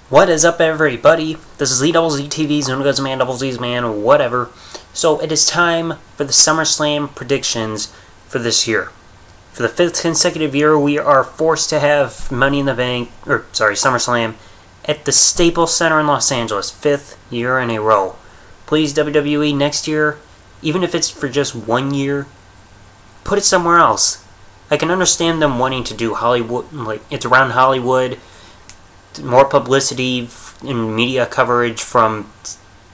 What is up, everybody? This is ZZTV's known as Man Double Z's Man, whatever. So it is time for the Summerslam predictions for this year. For the 5th consecutive year, we are forced to have SummerSlam at the Staples Center in Los Angeles, 5th year in a row. Please, WWE, next year, even if it's for just 1 year, put it somewhere else. I can understand them wanting to do Hollywood, like it's around Hollywood. More publicity and media coverage from,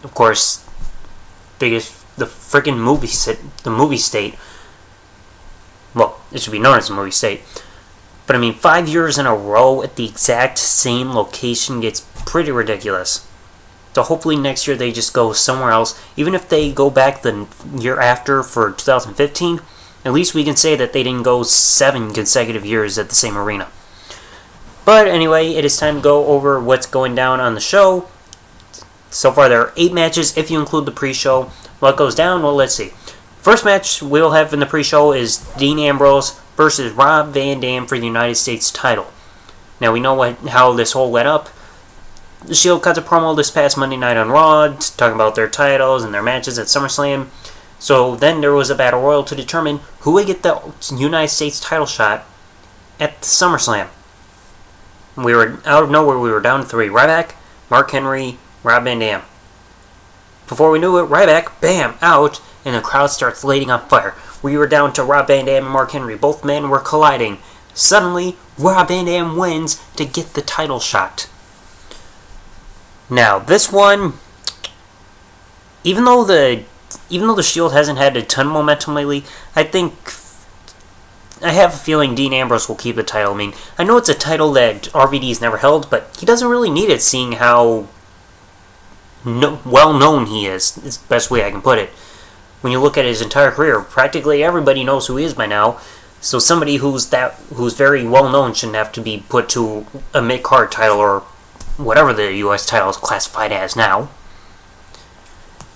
of course, the freaking movie state. Well, it should be known as the movie state. But I mean, 5 years in a row at the exact same location gets pretty ridiculous. So hopefully next year they just go somewhere else. Even if they go back the year after for 2015, at least we can say that they didn't go 7 consecutive years at the same arena. But anyway, it is time to go over what's going down on the show. So far there are 8 matches if you include the pre-show. What goes down? Well, let's see. First match we'll have in the pre-show is Dean Ambrose versus Rob Van Dam for the United States title. Now we know how this whole led up. The Shield cuts a promo this past Monday night on Raw, talking about their titles and their matches at SummerSlam. So then there was a battle royal to determine who would get the United States title shot at SummerSlam. We were out of nowhere. We were down to 3: Ryback, Mark Henry, Rob Van Dam. Before we knew it, Ryback, bam, out, and the crowd starts lighting on fire. We were down to Rob Van Dam and Mark Henry. Both men were colliding. Suddenly, Rob Van Dam wins to get the title shot. Now, this one, even though the Shield hasn't had a ton of momentum lately, I have a feeling Dean Ambrose will keep the title. I mean, I know it's a title that RVD's never held, but he doesn't really need it, seeing how well-known he is. It's the best way I can put it. When you look at his entire career, practically everybody knows who he is by now, so somebody who's very well-known shouldn't have to be put to a mid-card title or whatever the U.S. title is classified as now.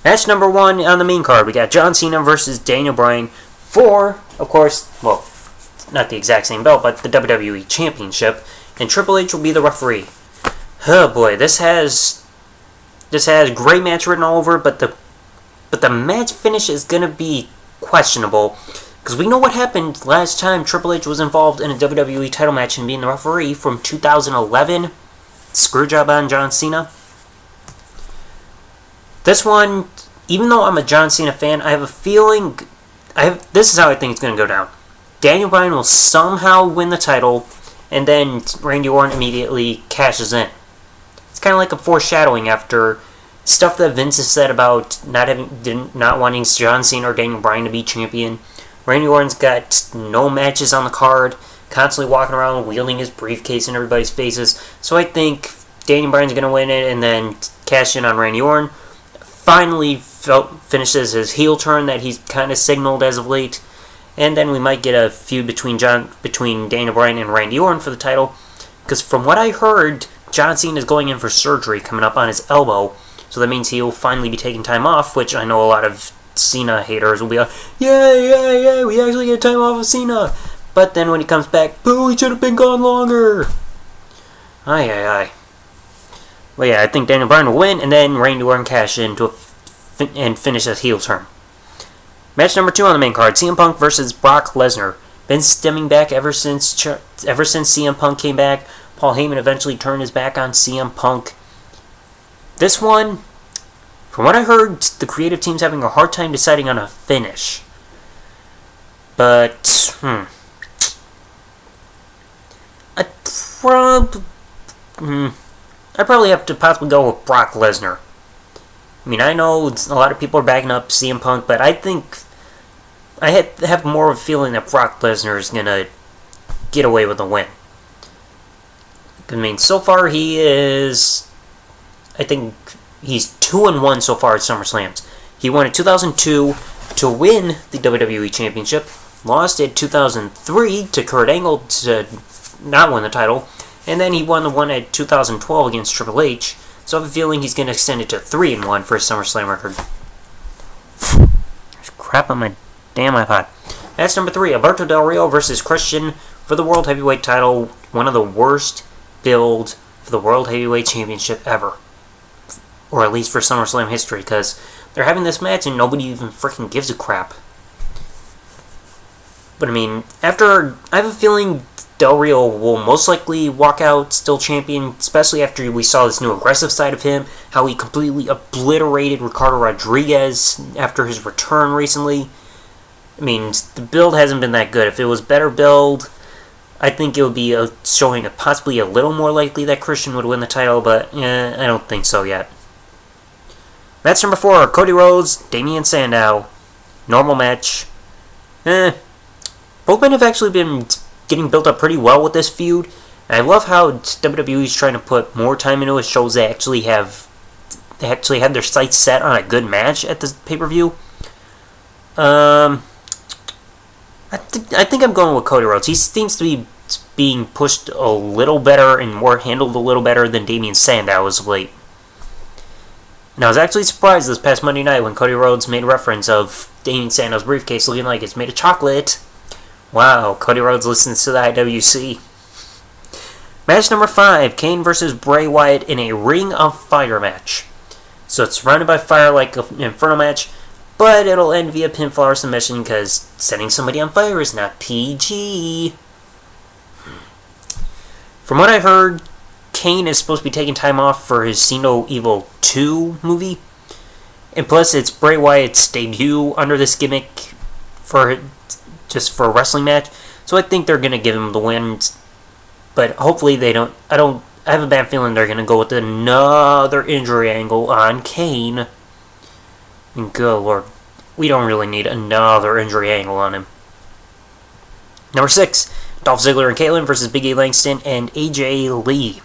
Match number 1 on the main card, we got John Cena versus Daniel Bryan for, of course, well, not the exact same belt, but the WWE Championship, and Triple H will be the referee. Oh boy, this has great match written all over it, but the match finish is gonna be questionable, because we know what happened last time Triple H was involved in a WWE title match and being the referee from 2011. Screwjob on John Cena. This one, even though I'm a John Cena fan, I have a feeling. This is how I think it's going to go down. Daniel Bryan will somehow win the title, and then Randy Orton immediately cashes in. It's kind of like a foreshadowing after stuff that Vince has said about not wanting John Cena or Daniel Bryan to be champion. Randy Orton's got no matches on the card, constantly walking around wielding his briefcase in everybody's faces. So I think Daniel Bryan's going to win it and then cash in on Randy Orton. Finally finishes his heel turn that he's kind of signaled as of late, and then we might get a feud between Daniel Bryan and Randy Orton for the title, because from what I heard, John Cena is going in for surgery coming up on his elbow, so that means he'll finally be taking time off, which I know a lot of Cena haters will be like, yeah, we actually get time off of Cena, but then when he comes back, boo, he should have been gone longer. Aye. Well, yeah, I think Daniel Bryan will win, and then Randy Orton cash in and finish his heel turn. Match number 2 on the main card: CM Punk versus Brock Lesnar. Been stemming back ever since CM Punk came back. Paul Heyman eventually turned his back on CM Punk. This one, from what I heard, the creative team's having a hard time deciding on a finish. But, I'd probably have to possibly go with Brock Lesnar. I mean, I know a lot of people are backing up CM Punk, but I think I have more of a feeling that Brock Lesnar is going to get away with a win. I mean, so far I think he's 2-1 so far at SummerSlams. He won in 2002 to win the WWE Championship, lost in 2003 to Kurt Angle to not win the title, and then he won the one at 2012 against Triple H, so I have a feeling he's going to extend it to 3-1 for his SummerSlam record. There's crap on my damn iPod. Match number 3, Alberto Del Rio versus Christian for the World Heavyweight title. One of the worst build for the World Heavyweight Championship ever. Or at least for SummerSlam history, because they're having this match and nobody even freaking gives a crap. But I mean, I have a feeling Del Rio will most likely walk out still champion, especially after we saw this new aggressive side of him, how he completely obliterated Ricardo Rodriguez after his return recently. I mean, the build hasn't been that good. If it was better build, I think it would be showing possibly a little more likely that Christian would win the title, but I don't think so yet. Match number 4, Cody Rhodes, Damien Sandow. Normal match. Both men have actually been getting built up pretty well with this feud. And I love how WWE is trying to put more time into it. Shows they actually had their sights set on a good match at the pay-per-view. I think I'm going with Cody Rhodes. He seems to be being pushed a little better and more handled a little better than Damien Sandow as of late. And I was actually surprised this past Monday night when Cody Rhodes made reference of Damien Sandow's briefcase looking like it's made of chocolate. Wow, Cody Rhodes listens to the IWC. Match number 5, Kane versus Bray Wyatt in a Ring of Fire match. So it's surrounded by fire like an Inferno match, but it'll end via pinfall or submission because setting somebody on fire is not PG. From what I heard, Kane is supposed to be taking time off for his See No Evil 2 movie. And plus, it's Bray Wyatt's debut under this gimmick just for a wrestling match. So I think they're going to give him the win. But hopefully they don't. I have a bad feeling they're going to go with another injury angle on Kane. And good lord, we don't really need another injury angle on him. Number 6, Dolph Ziggler and Kaitlyn versus Big E Langston and AJ Lee.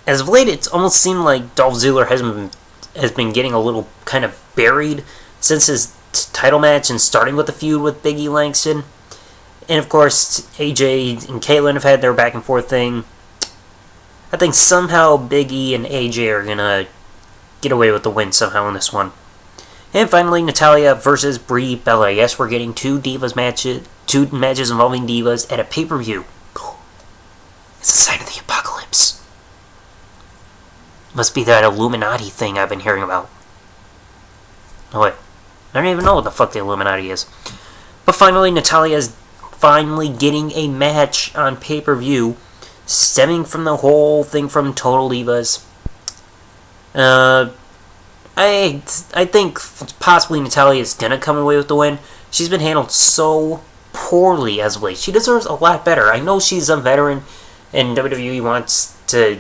As of late, it's almost seemed like Dolph Ziggler has been getting a little kind of buried since his title match and starting with the feud with Big E Langston. And of course, AJ and Kaitlyn have had their back and forth thing. I think somehow Big E and AJ are going to get away with the win somehow in this one. And finally, Natalya versus Brie Bella. Yes, we're getting two matches involving divas at a pay-per-view. It's a sign of the apocalypse. Must be that Illuminati thing I've been hearing about. Oh wait, I don't even know what the fuck the Illuminati is. But finally, Natalya is finally getting a match on pay-per-view, stemming from the whole thing from Total Divas. I think possibly Natalya is gonna come away with the win. She's been handled so poorly as of late. She deserves a lot better. I know she's a veteran, and WWE wants to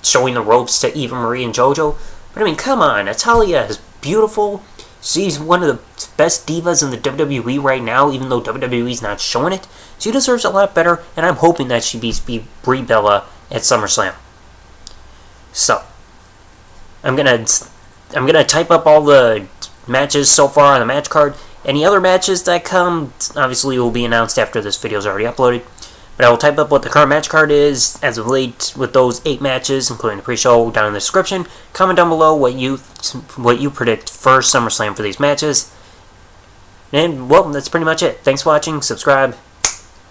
showing the ropes to Eva Marie and JoJo. But I mean, come on, Natalya is beautiful. She's one of the best divas in the WWE right now, even though WWE's not showing it. She deserves a lot better, and I'm hoping that she beats Brie Bella at SummerSlam. So, I'm gonna type up all the matches so far on the match card. Any other matches that come, obviously, will be announced after this video is already uploaded. But I will type up what the current match card is as of late with those 8 matches, including the pre-show, down in the description. Comment down below what you predict for SummerSlam for these matches. And, well, that's pretty much it. Thanks for watching. Subscribe.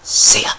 See ya.